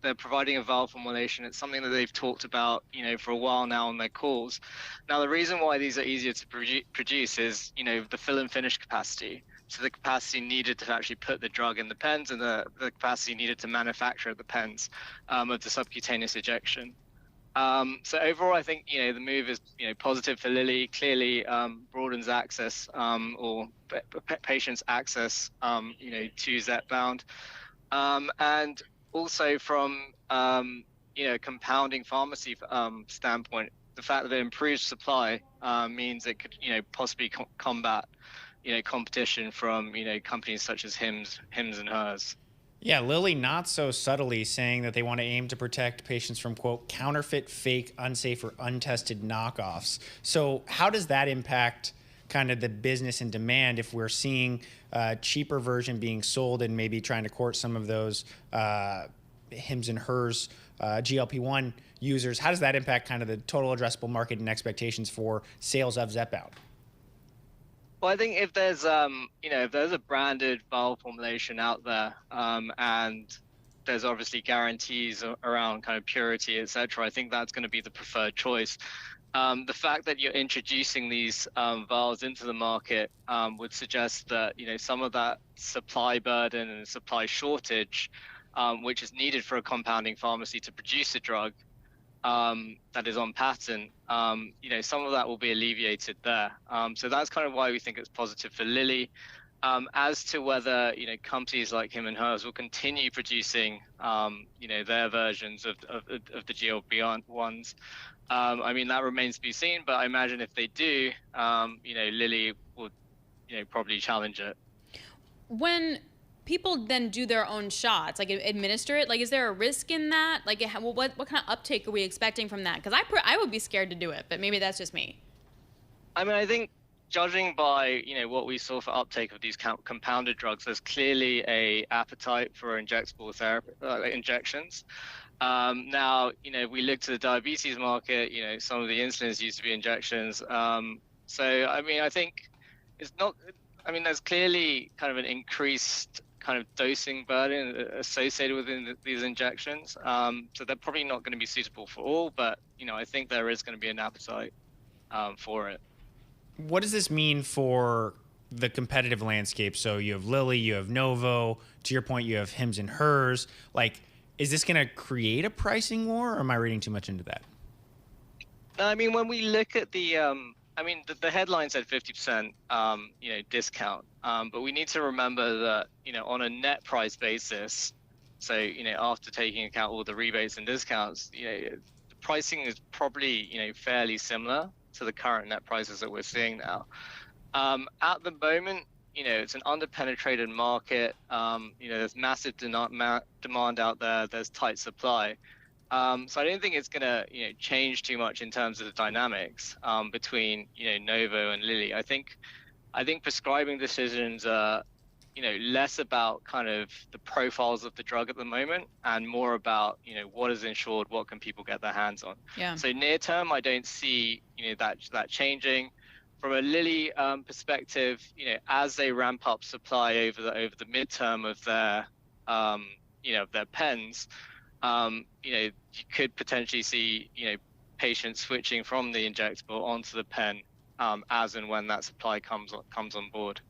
they're providing a vial formulation. It's something that they've talked about, for a while now on their calls. Now, the reason why these are easier to produce is, the fill and finish capacity. So the capacity needed to actually put the drug in the pens, and the capacity needed to manufacture the pens of the subcutaneous injection. So overall, I think the move is positive for Lilly. Clearly, broadens access, or patients' access to Zepbound, and also from compounding pharmacy standpoint, the fact that it improves supply means it could possibly combat competition from companies such as Hims and Hers. Yeah, Lilly not so subtly saying that they want to aim to protect patients from, quote, counterfeit, fake, unsafe, or untested knockoffs. So how does that impact kind of the business and demand if we're seeing a cheaper version being sold and maybe trying to court some of those Hims and Hers GLP-1 users? How does that impact kind of the total addressable market and expectations for sales of Zepbound? Well, I think if there's a branded vial formulation out there, and there's obviously guarantees around kind of purity, et cetera, I think that's going to be the preferred choice. The fact that you're introducing these vials into the market would suggest that some of that supply burden and supply shortage, which is needed for a compounding pharmacy to produce a drug that is on patent, some of that will be alleviated there. So that's kind of why we think it's positive for Lilly. As to whether companies like Hims and Hers will continue producing their versions of the GLP-1s, I mean, that remains to be seen. But I imagine if they do, Lilly will probably challenge it. When people then do their own shots, like administer it, like is there a risk in that? Like what kind of uptake are we expecting from that? Because I would be scared to do it, but maybe that's just me. I mean, I think judging by what we saw for uptake of these compounded drugs, there's clearly a appetite for injectable therapy injections. Now we look to the diabetes market. Some of the insulins used to be injections. So I mean, I think it's not. I mean, there's clearly kind of an increased kind of dosing burden associated with these injections. So they're probably not going to be suitable for all, but I think there is going to be an appetite for it. What does this mean for the competitive landscape? So you have Lilly, you have Novo. To your point, you have Hims and Hers. Like, is this going to create a pricing war, or am I reading too much into that? No, I mean, when we look at the the headline said 50%, discount. But we need to remember that, on a net price basis, so, after taking account all the rebates and discounts, the pricing is probably, fairly similar to the current net prices that we're seeing now. At the moment, it's an underpenetrated market. There's massive demand out there. There's tight supply. So I don't think it's going to change too much in terms of the dynamics between Novo and Lilly. I think prescribing decisions are less about kind of the profiles of the drug at the moment, and more about what is insured, what can people get their hands on. Yeah. So near term, I don't see that changing. From a Lilly perspective, as they ramp up supply over the midterm of their their pens. You could potentially see, patients switching from the injectable onto the pen, as and when that supply comes on board.